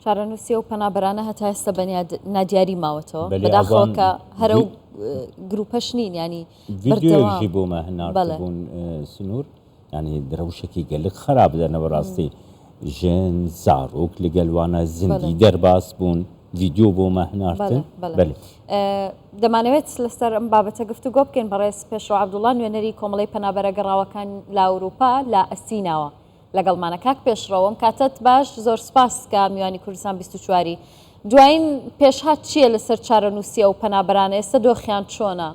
چارەنووسی و پەنابەرانە هەتا ئێستا بە نادیاری ماوەتەوە بەداخەوە کە هەرە و گروپەش نین ینی ڤیدیۆژی بۆمە هەناردەبوون سنوور ینی درەوشێکی گەلک خراپ بدەنە بەڕاستی ژن زارۆک لەگەلوانە زیندی دەرباس بوون ڤیدیۆ بۆمە هەناردن دەمانەوێت لەسەر ئەم بابەتە گفتوگۆ بکەین بەڕێز پێشەوە عەبدوڵڵا نوێنەری کۆمەڵەی پەنابەرە گەڕاوەکان لە ئەوروپا لە ئەستیناوە لەگەڵمانە کاک پێشڕەوەم کاتت باش زۆر سپاس کە میوانی کوردستان 24 دوایین پێشهات چییە لەسەر چارەنووسی ئەو پەنابەرانە ئێستا دۆخیان چۆنە؟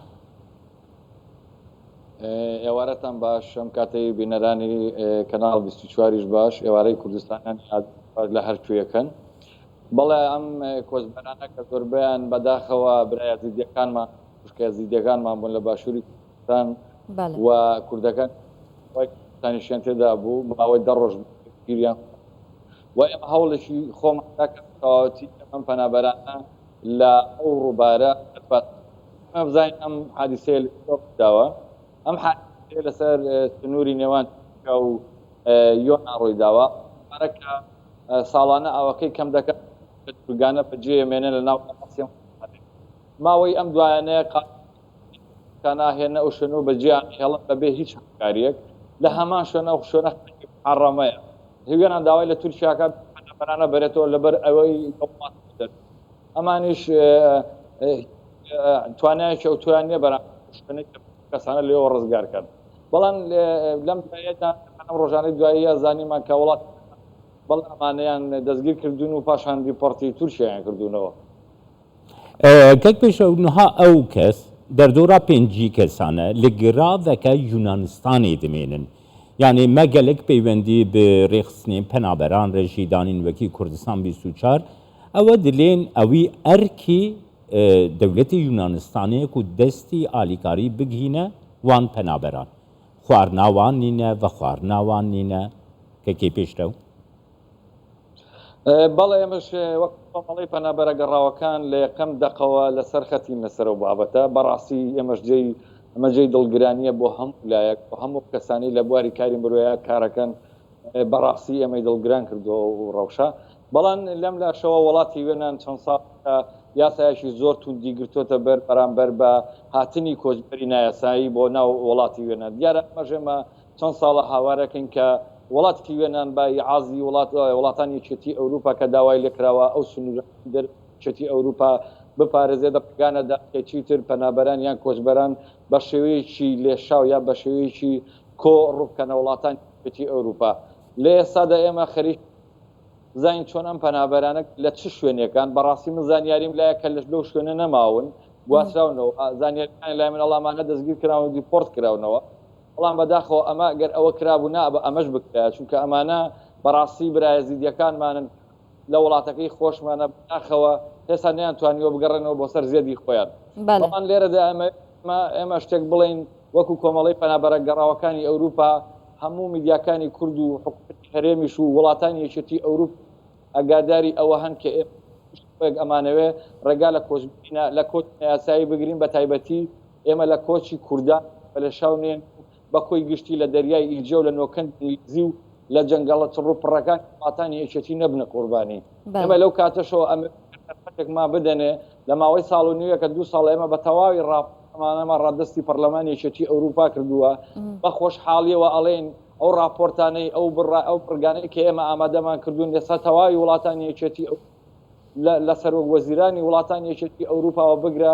ئێوارەتان باش ئەم کاتەی بینەرانی کەناڵ 24ش باش ئێوارەی کوردستانیان لە هەرکوێکەن بەڵێ ئەم کۆچبەرانە کە زۆربیان بەداخەوە برایە زیدیەکانمان خوشکە زیدیەکانمان بوون لە باشووری کوردستان و کوردەکان تانیشیان تێدا بوو ماوەی 10 ڕۆژ گیریان و ئێمە هەوڵێکی خۆمانتی ئەم پەنابەرانە لە ئەو ڕووبارە بزانین ئەم حادیسەیە داوە ئەم حادیسەیە لەسەر سنووری نێوان و یۆنا ڕووی داوە کە ساڵانە ئەوەکەی کەم دەکات گانە بەجێمێنە لە ناو ماوەی ئەم دوایانەیە ناهێنە ئەو شوێنە و بەجیان هێڵم بەبێ هیچ هەکاریەک لە هەمان شوێنە و شوێنە حڕەمەیە هیوێنان داوای لە تورکیاکە پەنابەرانە بەرێتەوە لەبەر ئەوەی ئەمانیش توانایکی ئەو توان نییە بەرام شوێنەی کەسانە لێەوە ڕزگار کرد بەڵام لەم ڕۆژانەی دواییە زانیمان کە وڵات بەڵام ئەمانەیان دەستگیر کردوون و پاشان ریپۆرتی تورکیایان کردوونەوە کەک پێشەونها ئەو کەس دەردۆرا پێنجی کەسانە لە گراڤەکە یونانستانی دەمێنن یعنی مەگەلک پەیوەندی بە ڕێخستنی پەنابەران ڕێژیدانین وەکی کوردستان 24 ئەوە دلێن ئەوی ئەرکی دەولەتی یونانستانەیەک و دەستی ئالیکاری بگهینە وان پەنابەران خواردناوان نینە و خواردناوان نینە کەکەی پێشتە و بەڵێ ئێمەش وەک کۆمەڵەی پەنابەرە گەڕاوەکان لە یەکەم دەقەوە لەسەر خەتیم لەسەر و بابەتە بەڕاستی ئێمەش ئەمەجێی دڵگرانیە بۆ هەموو لایەک بۆ هەموو کەسانی لە بواری کاری مرۆیە کارەکەن بەڕاستی ئەمەی دڵگران کردەوە و ڕەوشە بەڵام لەم لاشەوە وڵاتی وێنان چەند ساڵ یاسایشی زۆر توندی گرتوتە بەر بەرامبەر بە هاتنی کۆچبەری نایاسایی بۆ ناو وڵاتی وێنە دیارە ئەمەژێمە چەند ساڵە هاوارەکەین کە وڵاتی وێنان بە عازی وڵاتانی یەکێتی ئەوروپا کە داوای لێکراوە ئەو سنوورە دەرچێتی ئەوروپا بپارێزێ دەپگانەدا چیتر پەنابەران یان کۆچبەران بە شێوەیەکی لێشاو یا بە شێوەیەکی کۆ ڕووبکەنە وڵاتانی یەکێتی ئەوروپا لە ئێستادا ئێمە خەریک زین چۆن ئەم پەنابەرانە لە چ شوێنەکان بەڕاستی من زانیاریم لایە کە لەو شوێنە نەماون گواسراونەوە زانیاریەکانی لای من ئەڵامانە دەستگیر کراون و دیپۆرت کراونەوە بەڵام بەداخەوە ئەمە گەر ئەوە کرابوونا بە ئەمەش بکرا چونکە ئەمانە بەڕاستی برایە زیدیەکانمانن لە وڵاتەکەی خۆشمانە بەداخەوە هێستا نەیانتوانیوە بگەڕێنەوە بۆ سەر زێدی خۆیان بەڵام لێرەدا ئێمە شتێک بڵین وەکو کۆمەڵەی پەنابەرە گەڕاوەکانی ئەوروپا هەموو میدیاکانی کورد و حکومەتی هەرێمیش و وڵاتانی یەکێتی ئەوروپا ئەگاداری ئەوە هەن کە ئەمانەوێ ڕێگا لە کۆچبینە لە کۆچ یاسایی بگرین بە تایبەتی ئێمە لە کۆچی کوردان لە شاونێن بە کۆی گشتی لە دەریای ئیجە و لە نۆکەندی و لە جەنگەڵە چڕوپڕەکان وڵاتانی یەکێتی نەبنە قوربانی ئێمە لەو کاتەشەوە ئەمەێکمان بدەنێ لە ماوەی ساڵ و نیوە کە 2 ساڵ ئێمە بە تەواوی ڕاپەمانەمە ڕادستی پەرلەمانی یەکێتی ئەوروپا کردووە بە خۆشحاڵیەوە ئەڵێن ئەو راپۆرتانەی ئەو پرگانەی کە ئێمە ئامادەمان کردوون لەسەر تەواوی وڵاتانی یەکێتی لەسەر وەزیرانی وڵاتانی یەکێتی ئەوروپاوە بگرە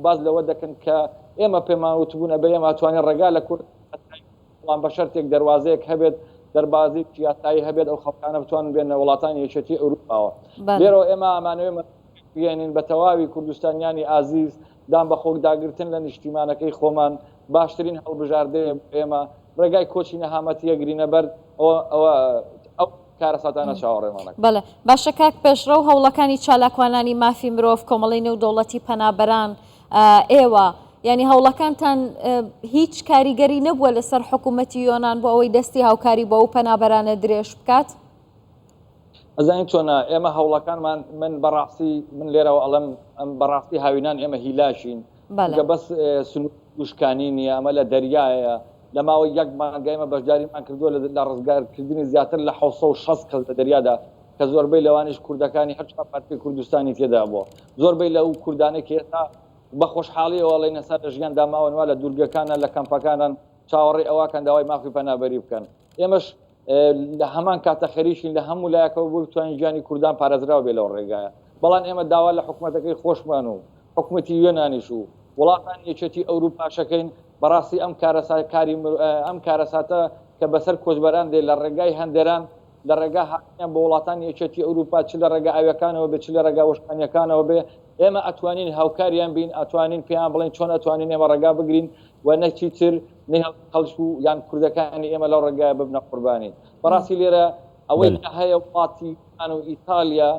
باز لەوە دەکەن کە ئێمە پێمان وتبوونە بە ئێمە توانین ڕێگا لە کوردڵان بە شەرتێک دەواازەیەک هەبێت دەربازی یاسایی هەبێت ئەو خەڵکانە بتوانن بێنە وڵاتانی یەکێتی ئەوروپاوە لێرەوە ئێمە ئەمانەوێ بگەێنین بە تەواوی کوردستانیانی ئازیز دام بە خۆک داگرتن لە نیشتیمانەکەی خۆمان باشترین هەڵبژاردەیە ئێمە ڕێگای کۆچی نەهامەتیە گرینە بەر ئەو کارەساتانە چاوەڕێمانە بەڵێ باشە کاک پێشڕە و هەوڵەکانی چالاکوانانی مافی مرۆڤ کۆمەڵی نێودەوڵەتی پەنابەران ئێوە یعنی هەوڵەکانتان هیچ کاریگەری نەبووە لەسەر حکوومەتی یۆنان بۆ ئەوەی دەستی هاوکاری بۆ ئەو پەنابەرانە درێژ بکات ئەزانین چۆنە ئێمە هەوڵەکانمان من بەڕاستی من لێرەوە ئەڵم ئەم بەڕاستی هاوینان ئێمە هیلاشین بەس سنووشکانی نییە ئەمە لە دەریایە لە ماوەی یەک مانگایمە بەشداریمان کردووە لە ڕزگارکردنی زیاتر لە 660 کەس لە دەریادا کە زۆربەی لەوانش کوردەکانی هەر پارتی کوردستانی تێدا بووە زۆربەی لەو کوردانێک هێتا بە خۆشحاڵیەوە لەی نەسەر ژیان داماوەنوا لە دوورگەکانە لە کەمپەکانان چاوەڕێ ئەوکەن داوای مافی پەنابەری بکەن ئێمەش لە هەمان کاتە خەریشین لە هەموو لایەکەوە بۆ بتوانین ژیانی کوردان پارێزراوە بێ لەو ڕێگایە بەڵام ئێمە داوا لە حکوومەتەکەی خۆشمان و حکوومەتی وێنانیش و وڵاتان یەکێتی ئەوروپاشەکەین بەڕاستی ئەم کارەساتە کە بەسەر کۆچبەران دێ لە ڕێگای هەندێران لە ڕێگا هاتیان بە وڵاتانی یەکێتی ئەوروپا چ لە ڕێگا ئاویەکانەوە بێ چ لە ڕێگا وەشکانیەکانەوە بێ ئێمە ئەتوانین هاوکاریان بین ئەتوانین پێیان بڵێن چۆن ئەتوانین ئێمە ڕێگا بگرین و نەچی تر خەڵک و یان کوردەکانی ئێمە لەو ڕێگای ببنە قوربانی بەڕاستی لێرە ئەوەی هەیە وڵاتی و ئیتالیا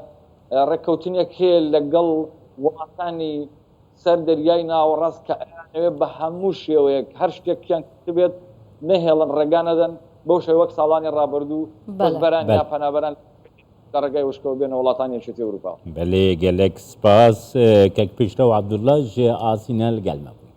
ڕێککەوتنێک هەیە لەگەڵ وڵاتانی سەر دەریای ناوەڕاست کە ئەوێ بە هەموو شێوەیەک هەر شتێکیان بێت نەهێڵن ڕێگا نەدەن بەو شێوە وەک ساڵانی ڕابردوو بەران یا پەنابەران لە ڕێگای وشکەوە بێنە وڵاتانی یەکێتی ئەوروپا بەڵێ گەلێک سپاس کەک پیشرەوە عەبدوڵڵا ژێ ئاسینە لەگەڵمە بووی